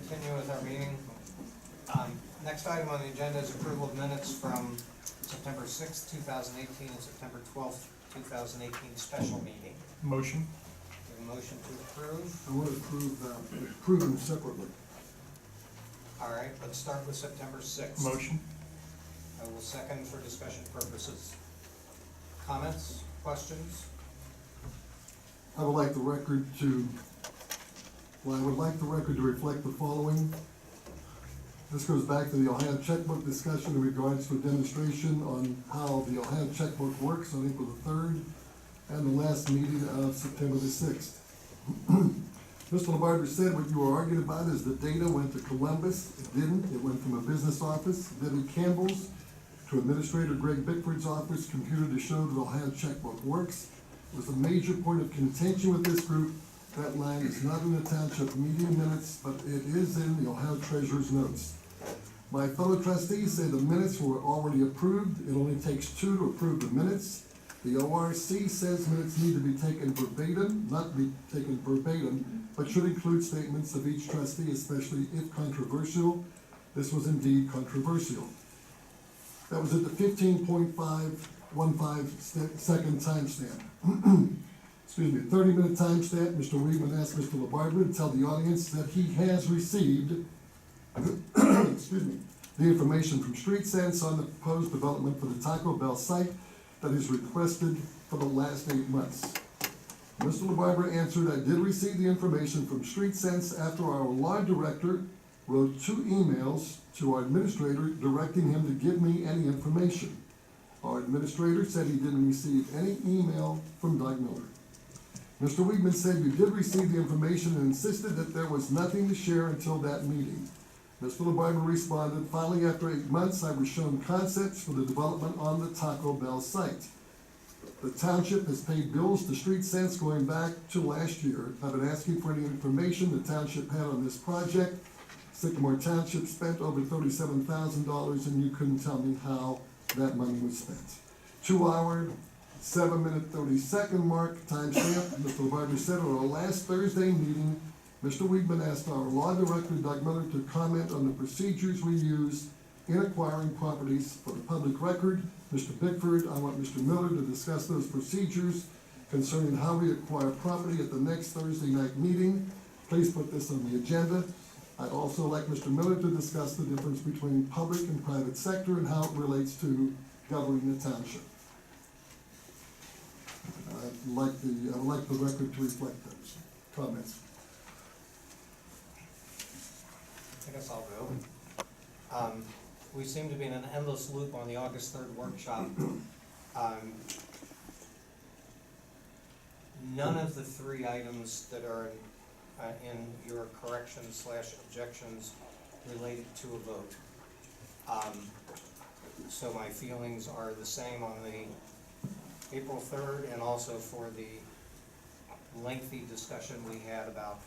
continue with our meeting. Next item on the agenda is approval of minutes from September 6th, 2018 and September 12th, 2018 special meeting. Motion. We have a motion to approve. I want to approve them separately. All right, let's start with September 6th. Motion. I will second for discussion purposes. Comments, questions? I would like the record to reflect the following. This goes back to the Ohio checkbook discussion in regards to a demonstration on how the Ohio checkbook works on April the 3rd and the last meeting of September the 6th. Mr. LaBarber said what you were arguing about is the data went to Columbus. It didn't. It went from a business office, Debbie Campbell's, to Administrator Greg Bickford's office computer to show that Ohio checkbook works. It was a major point of contention with this group. That line is not in the township meeting minutes, but it is in the Ohio Treasurer's notes. My fellow trustees say the minutes were already approved. It only takes two to approve the minutes. The ORC says minutes need to be taken verbatim, not be taken verbatim, but should include statements of each trustee, especially if controversial. This was indeed controversial. That was at the 15.515 second timestamp. Excuse me, 30-minute timestamp. Mr. Weedman asked Mr. LaBarber to tell the audience that he has received excuse me, the information from Street Sense on the proposed development for the Taco Bell site that is requested for the last 8 months. Mr. LaBarber answered, I did receive the information from Street Sense after our law director wrote 2 emails to our administrator directing him to give me any information. Our administrator said he didn't receive any email from Doug Miller. Mr. Weedman said you did receive the information and insisted that there was nothing to share until that meeting. Mr. LaBarber responded, finally after 8 months I was shown concepts for the development on the Taco Bell site. The township has paid bills to Street Sense going back to last year. I've been asking for any information the township had on this project. Sycamore Township spent over $37,000 and you couldn't tell me how that money was spent. 2 hour, 7-minute, 30-second mark, timestamp. Mr. LaBarber said at our last Thursday meeting, Mr. Weedman asked our law director, Doug Miller, to comment on the procedures we use in acquiring properties for the public record. Mr. Bickford, I want Mr. Miller to discuss those procedures concerning how we acquire property at the next Thursday night meeting. Please put this on the agenda. I'd also like Mr. Miller to discuss the difference between public and private sector and how it relates to governing the township. I would like the record to reflect those comments. I guess I'll go. We seem to be in an endless loop on the August 3rd workshop. None of the 3 items that are in your corrections/objections related to a vote. So my feelings are the same on the April 3rd and also for the lengthy discussion we had about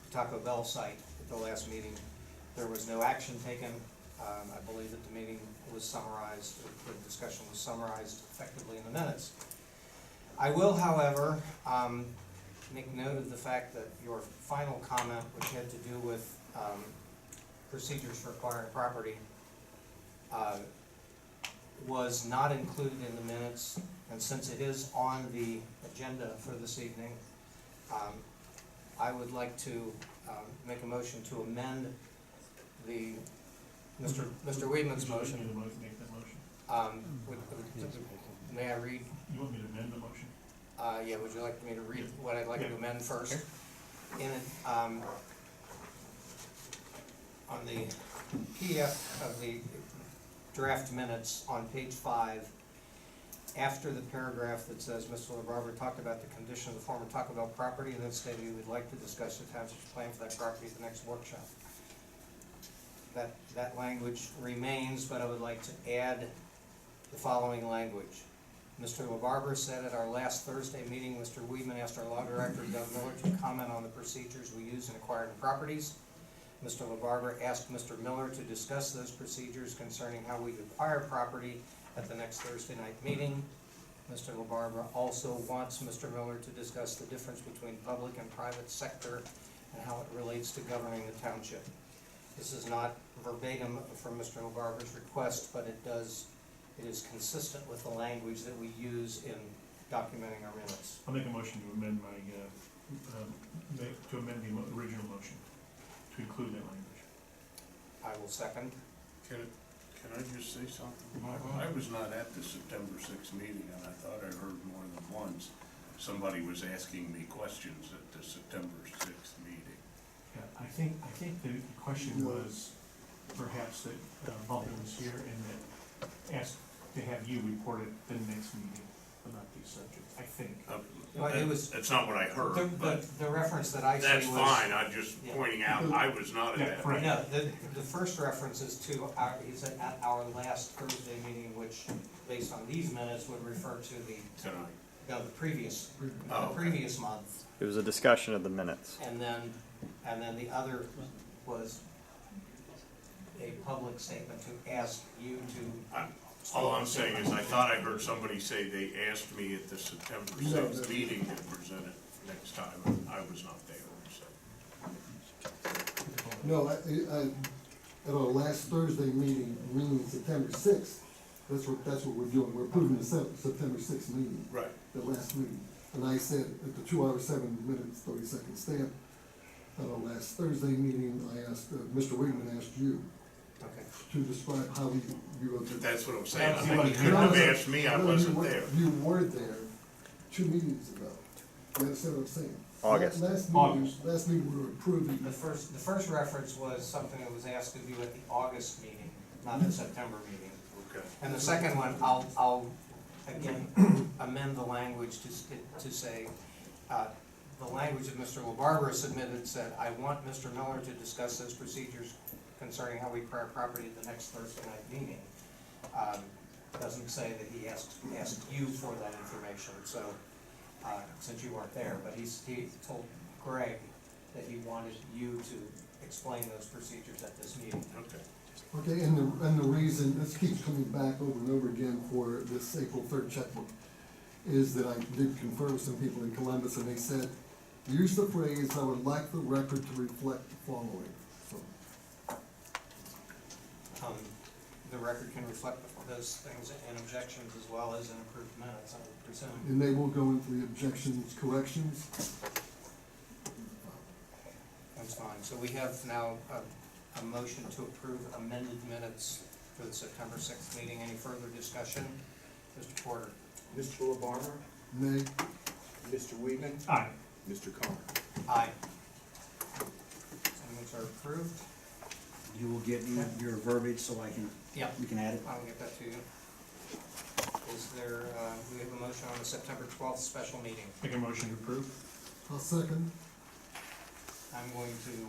the Taco Bell site at the last meeting. There was no action taken. I believe that the meeting was summarized, the discussion was summarized effectively in the minutes. I will, however, make note of the fact that your final comment, which had to do with procedures for acquiring property, was not included in the minutes, and since it is on the agenda for this evening, I would like to make a motion to amend the Mr. Weedman's motion. Make that motion. May I read? You want me to amend the motion? Yeah, would you like me to read what I'd like to amend first? Okay. In it, on the PDF of the draft minutes on page 5, after the paragraph that says Mr. LaBarber talked about the condition of the former Taco Bell property and then stated he would like to discuss the township's plan for that property at the next workshop. That language remains, but I would like to add the following language. Mr. LaBarber said at our last Thursday meeting, Mr. Weedman asked our law director, Doug Miller, to comment on the procedures we use in acquiring properties. Mr. LaBarber asked Mr. Miller to discuss those procedures concerning how we acquire property at the next Thursday night meeting. Mr. LaBarber also wants Mr. Miller to discuss the difference between public and private sector and how it relates to governing the township. This is not verbatim from Mr. LaBarber's request, but it is consistent with the language that we use in documenting our minutes. I'll make a motion to amend my, to amend the original motion to include that language. I will second. Can I just say something? Mhm. I was not at the September sixth meeting, and I thought I heard more than once somebody was asking me questions at the September sixth meeting. Yeah, I think the question was perhaps that Baldwin was here and that asked to have you report at the next meeting about these subjects, I think. Well, it was- That's not what I heard, but The reference that I see that's was. fine, I'm just Yeah. pointing out, I was not Yeah, at that. right. No, the first reference is to our, he said at our last Thursday meeting, which, based on these minutes, would refer to Tonight. the previous, Oh, the okay. previous month. It was a discussion of the minutes. And then the other was a public statement to ask you to. All I'm saying is, I thought I heard somebody say they asked me at the September No, sixth no. meeting to present it next time, and I was not there, so. No, at our last Thursday meeting, meaning September sixth, that's what we're doing, we're approving the September sixth meeting, Right. the last meeting. And I said, at the 2 hours, 7 minutes, 30-second stamp, at our last Thursday meeting, I asked, Mr. Wigman asked you Okay. to describe how you. That's what I'm saying, That's you what couldn't have asked me, I No, wasn't you were- there. You were there 2 meetings ago. You understand what I'm saying? August. Last meeting, we were approving. The first reference was something that was asked of you at the August meeting, not the September meeting. Okay. And the second one, I'll again amend the language to say, the language that Mr. LaBarber submitted said, I want Mr. Miller to discuss those procedures concerning how we acquire property at the next Thursday night meeting. Doesn't say that he asked you for that information, so, since you weren't there, but he told Greg that he wanted you to explain those procedures at this meeting. Okay. Okay, and the reason, this keeps coming back over and over again for this April 3rd checkbook, is that I did confer with some people in Columbus, and they said, use the phrase, I would like the record to reflect the following. So, The record can reflect those things and objections as well as in approved minutes, I would presume. and they will go into the objections, corrections. That's fine. So we have now a motion to approve amended minutes for the September sixth meeting. Any further discussion? Mr. Porter? Mr. LaBarber, Nay, Mr. Weedman, Aye. Mr. Carr. Aye. Minutes are approved. You will get me your verbiage so Yep. we can add it? I'll get that to you. Is there, we have a motion on the September 12th special meeting. Make a motion to approve. I'll second. I'm going to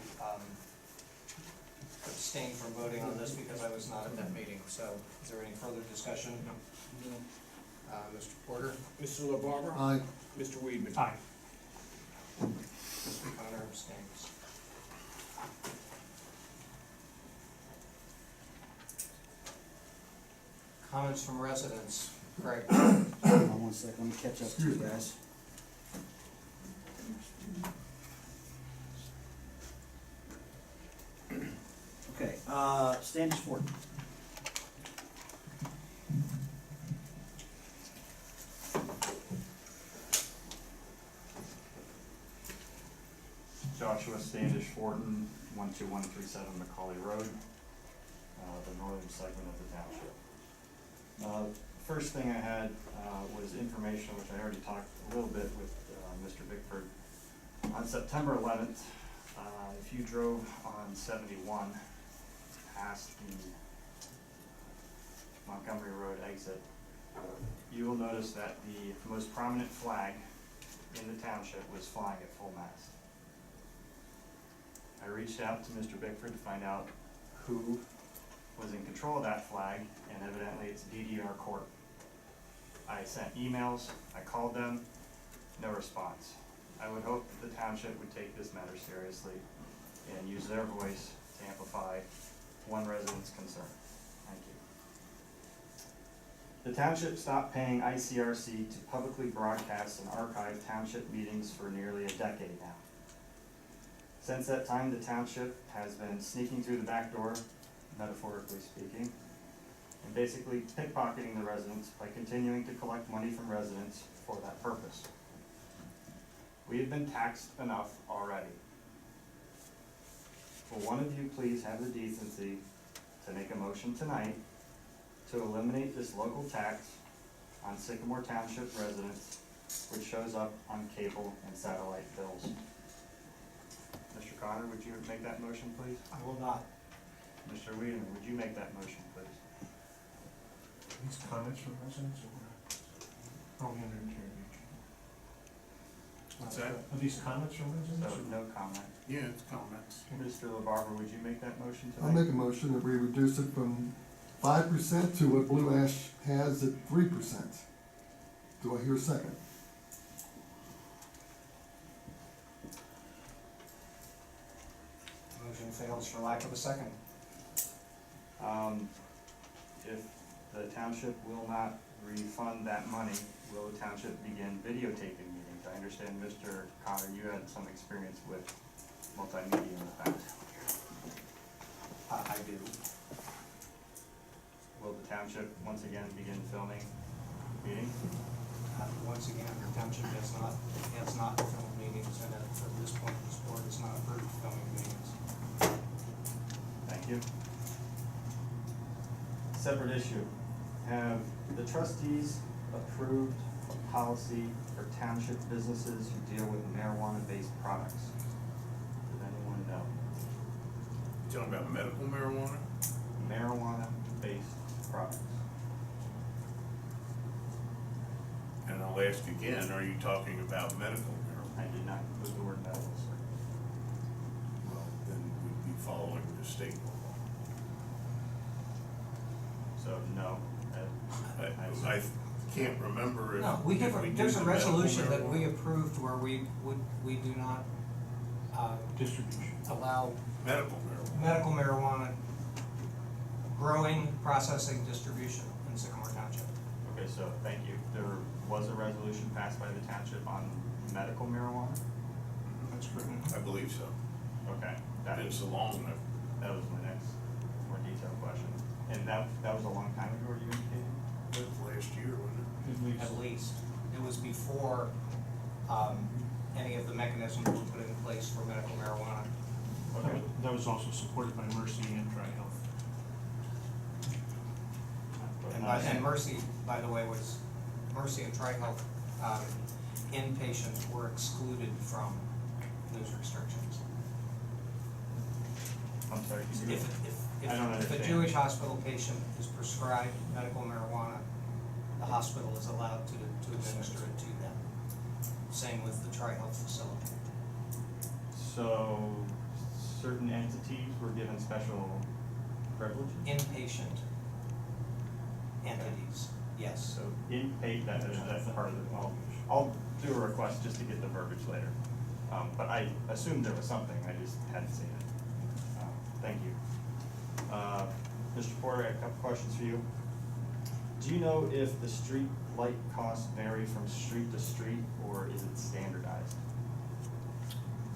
abstain from voting on this because I was not at that meeting. So is there any further discussion? No. Mr. Porter? Mr. LaBarber, Aye. Mr. Weedman. Aye. Mr. Connor abstains. Comments from residents. Craig? Hold on 1 second, let me catch up to you Excuse me. guys. Okay, Standish Ford. Joshua Standish Fortin, 12137 Macaulay Road, the northern segment of the township. First thing I had was information, which I already talked a little bit with Mr. Bickford. On September 11th, if you drove on 71 past the Montgomery Road exit, you will notice that the most prominent flag in the township was flying at full mast. I reached out to Mr. Bickford to find out who was in control of that flag, and evidently it's DDR Corp. I sent emails, I called them, no response. I would hope that the township would take this matter seriously and use their voice to amplify one resident's concern. Thank you. The township stopped paying ICRC to publicly broadcast and archive township meetings for nearly a decade now. Since that time, the township has been sneaking through the back door, metaphorically speaking, and basically pickpocketing the residents by continuing to collect money from residents for that purpose. We have been taxed enough already. Will one of you please have the decency to make a motion tonight to eliminate this local tax on Sycamore Township residents, which shows up on cable and satellite bills? Mr. Connor, would you make that motion, please? I will not. Mr. Weedman, would you make that motion, please? These comments from residents or? Are we under interrogation? What's that? Are these comments from residents? So, or- no comment. Yeah, it's comments. Mr. LaBarber, would you make that motion I'll tonight? make a motion that we reduce it from 5% to what Blue Ash has at 3%. Do I hear a second? Motion fails for lack of a second. If the township will not refund that money, will the township begin videotaping meetings? I understand, Mr. Connor, you had some experience with multimedia in the past. I do. Will the township once again begin filming meetings? Once again, the township has not filmed meetings, and at this point, this board has not approved filming meetings. Thank you. Separate issue. Have the trustees approved a policy for township businesses who deal with marijuana-based products? Does anyone know? You talking about medical marijuana? Marijuana-based products. And I'll ask again, are you talking about medical marijuana? I did not include the word medical, sir. Well, then we'd be following the state law. So, no. I can't remember if. No, we if have, do there's a the medical resolution that we marijuana. approved where we do not, Distribution. allow Medical marijuana. medical marijuana growing, processing, distribution in Sycamore Township. Okay, so, thank you. There was a resolution passed by the township on medical marijuana? That's correct. I believe so. Okay, It's been so long, that was my next more detailed question. And that was a long time ago, you indicated? it was last year, wasn't At least. At least. It was before, any of the mechanisms were put in place for medical marijuana. Okay. That was also supported by Mercy and Tri Health. And Mercy, by the way, Mercy and Tri-Health, inpatients were excluded from those restrictions. I'm sorry, If, can you- if, I don't if a understand. Jewish hospital patient is prescribed medical marijuana, the hospital is allowed to administer it to them. Same with the Tri-Health facility. So, certain entities were given special privileges? Inpatient entities, yes. So, that's part of the, I'll do a request just to get the verbiage later. But I assumed there was something, I just hadn't seen it. Thank you. Mr. Porter, I have a couple questions for you. Do you know if the street light costs vary from street to street, or is it standardized?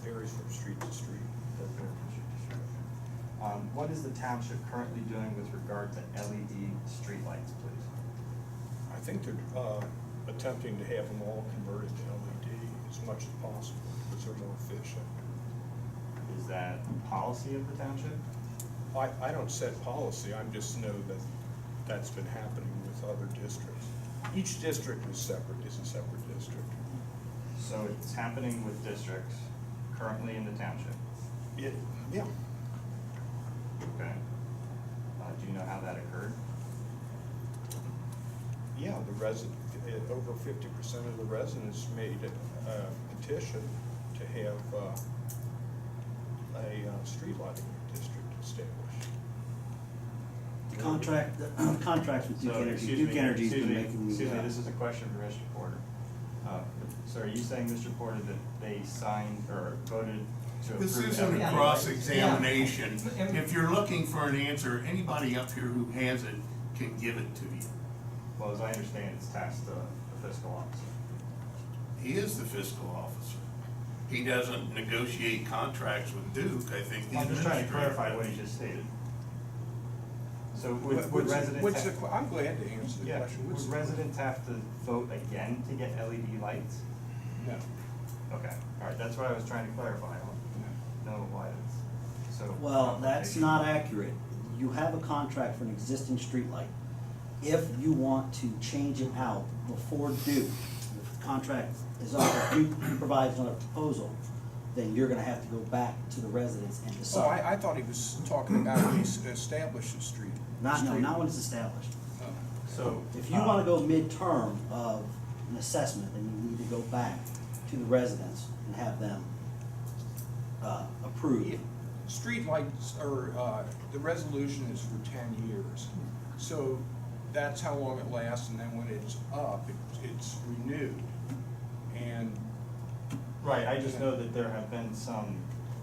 Varies from street to street. Does vary from street to street, okay. What is the township currently doing with regard to LED streetlights, please? I think they're attempting to have them all converted to LED as much as possible, because they're more efficient. Is that policy of the township? I don't set policy, I just know that that's been happening with other districts. Each district is a separate district. So it's happening with districts currently in the township, Yeah. okay? Do you know how that occurred? Yeah, over 50% of the residents made a petition to have a street lighting district established. Contracts with Duke So, Energy. excuse Duke me, Energy's excuse been me, making excuse me, the, this is a question for Mr. Porter. So are you saying, Mr. Porter, that they signed or voted to approve? This isn't every- a cross-examination. Yeah. If you're looking for an answer, anybody up here who has it can give it to you. Well, as I understand, it's tasked to the fiscal officer. He is the fiscal officer. He doesn't negotiate contracts with Duke, I think the I'm just trying to administrator clarify what does. he just stated. So would What's residents the, have, I'm glad to answer the yeah, question. would What's the- residents have to vote again to get LED lights? No. Okay, all right, that's what I was trying to clarify. I don't know why it's so. Well, that's complicated. not accurate. You have a contract for an existing streetlight. If you want to change it out before due, if the contract is up, if Duke provides another proposal, then you're gonna have to go back to the residents and Oh, decide. I thought he was talking about when he established the street. Not, no, street. not when it's established. Oh. So. If you wanna go midterm of an assessment, then you need to go back to the residents and have them, approve. Streetlights are, the resolution is for 10 years. So that's how long it lasts, and then when it's up, it's renewed. And Right, I just know that there have been some.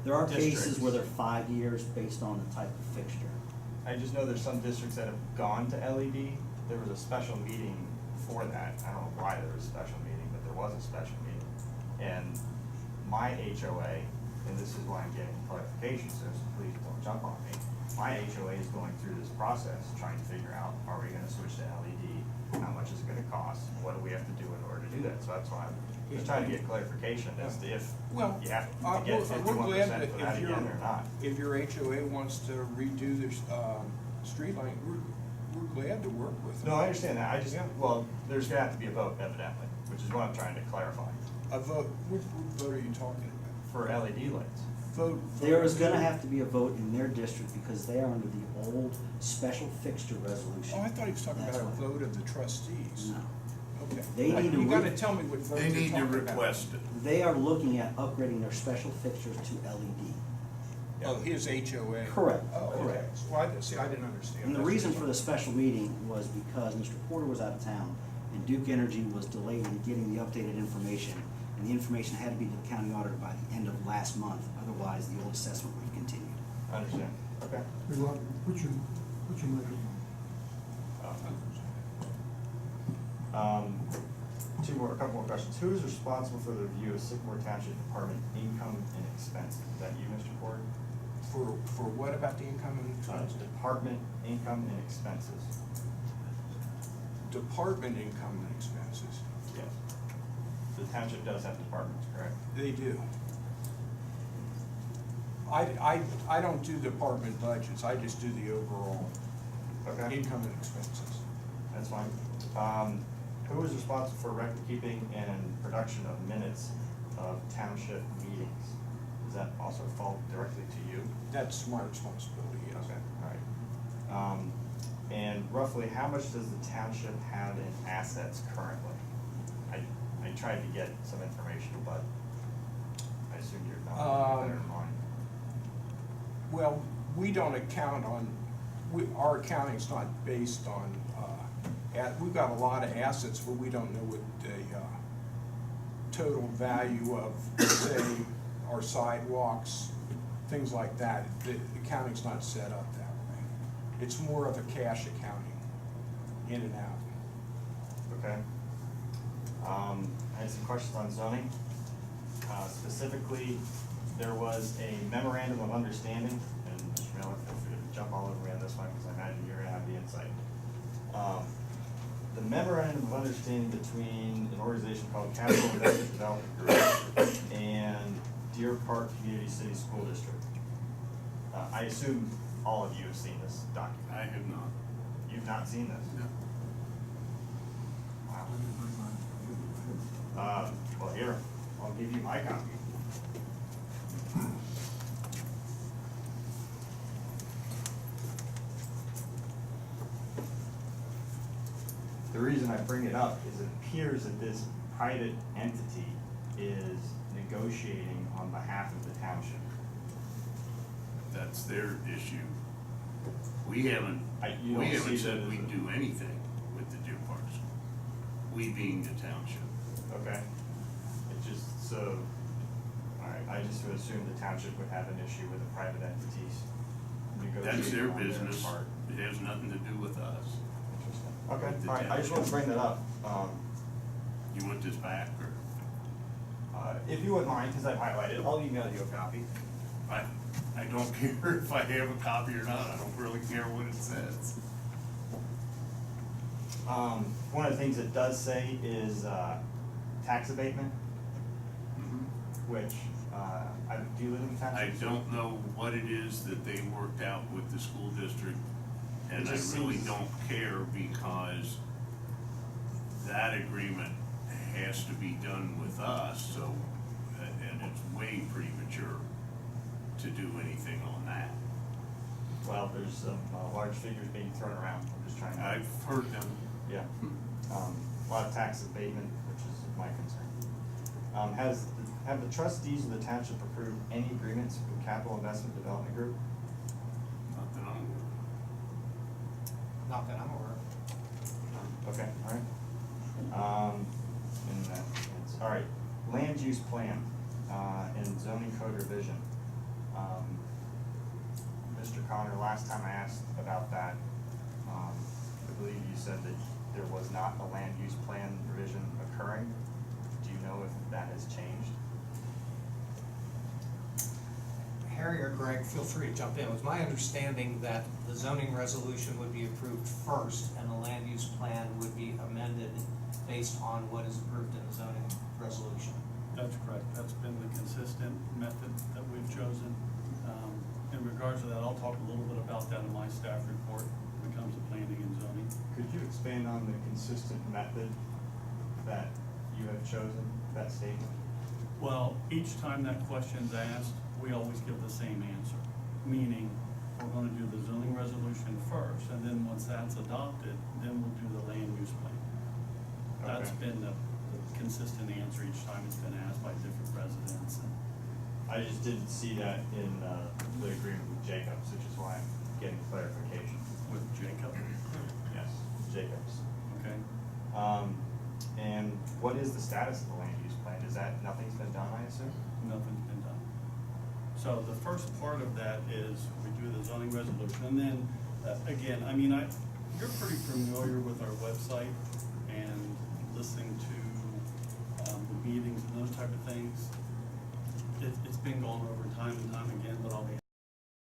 There are cases districts- where they're 5 years based on the type of fixture. I just know there's some districts that have gone to LED. There was a special meeting for that. I don't know why there was a special meeting, but there was a special meeting. And my HOA, and this is why I'm getting clarification, so please don't jump on me. My HOA is going through this process, trying to figure out, are we gonna switch to LED? How much is it gonna cost? What do we have to do in order to do that? So that's why I'm just trying to get clarification as to if Well, you have we're to get glad 51% that for that if again or not. if your HOA wants to redo the, streetlight, we're glad to work with them. No, I understand that. I just, Yeah. well, there's gonna have to be a vote evidently, which is what I'm trying to clarify. A vote, what vote are you talking about? For LED lights. Vote. There is gonna have to be a vote in their district because they are under the old special fixture resolution. Oh, I thought he was talking That's about a why. vote of the trustees. No. Okay. They need to You gotta re- tell me what vote They you're need to talking about. request it. They are looking at upgrading their special fixtures to LED. Oh, his HOA. Correct, Oh, okay. correct. Well, I didn't understand. And the That's reason just- for the special meeting was because Mr. Porter was out of town and Duke Energy was delayed in getting the updated information. And the information had to be to the county auditor by the end of last month, otherwise the old assessment would have continued. I understand. Okay. Hey, Rob, put your microphone. A couple more questions. Who is responsible for the review of Sycamore Township Department income and expenses? Is that you, Mr. Porter? For what about the income and expense? Department income and expenses. Department income and expenses. Yes. The township does have departments, correct? They do. I don't do department budgets, I just do the overall Okay. income and expenses. That's fine. Who is responsible for record keeping and production of minutes of township meetings? Does that also fall directly to you? That's my responsibility, yes. Okay, all right. And roughly, how much does the township have in assets currently? I tried to get some information, but I assume you're not better than mine. Well, we don't account on, our accounting's not based on, we've got a lot of assets, but we don't know what the total value of, say, our sidewalks, things like that. The accounting's not set up that way. It's more of a cash accounting, in and out. Okay. I had some questions on zoning. Specifically, there was a memorandum of understanding, and Mr. Miller, feel free to jump all over me on this one, because I imagine you're gonna have the insight. The memorandum of understanding between an organization called Capital Investment Development Group and Deer Park Community City School District. I assume all of you have seen this document. I have not. You've not seen this? No. Well, here, I'll give you my copy. The reason I bring it up is it appears that this private entity is negotiating on behalf of the township. That's their issue. We haven't, You we don't haven't see said that we as a- do anything with the Deer Park School. We being the township. Okay. It just, so, alright, I just would assume the township would have an issue with the private entities That's their negotiating on their business. part. It has nothing to do with us. Interesting. Okay, With the alright, I just wanted to bring that up. You want this back, or? If you wouldn't mind, because I've highlighted, I'll email you a copy. I don't care if I have a copy or not, I don't really care what it says. One of the things it does say is, tax abatement, which, do you live in the I township? don't know what it is that they worked out with the school district, and It I just really seems- don't care because that agreement has to be done with us, so, and it's way premature to do anything on that. Well, there's some, large figures being thrown around, I'm just trying to. I've heard them. Yeah, a lot of tax abatement, which is my concern. Have the trustees of the township approved any agreements with Capital Investment Development Group? Not that I'm aware Not that I'm aware of. Okay, all right. And that's, all right, land use plan, and zoning code revision. Mr. Connor, last time I asked about that, I believe you said that there was not a land use plan revision occurring. Do you know if that has changed? Harry or Greg, feel free to jump in. It was my understanding that the zoning resolution would be approved first and the land use plan would be amended based on what is approved in the zoning resolution. That's correct. That's been the consistent method that we've chosen. In regards to that, I'll talk a little bit about that in my staff report when it comes to planning and zoning. Could you expand on the consistent method that you have chosen, that statement? Well, each time that question's asked, we always give the same answer, meaning we're gonna do the zoning resolution first, and then once that's adopted, then we'll do the land use plan. That's Okay. been the consistent answer each time it's been asked by different residents. And I just didn't see that in, the agreement with Jacobs, which is why I'm getting clarification. with Jacob, Yes, Jacobs. okay? And what is the status of the land use plan? Is that, nothing's been done, I assume? Nothing's been done. So the first part of that is we do the zoning resolution, and then, again, I mean, you're pretty familiar with our website and listening to, the meetings and those type of things. It's been gone over time and time again, but I'll be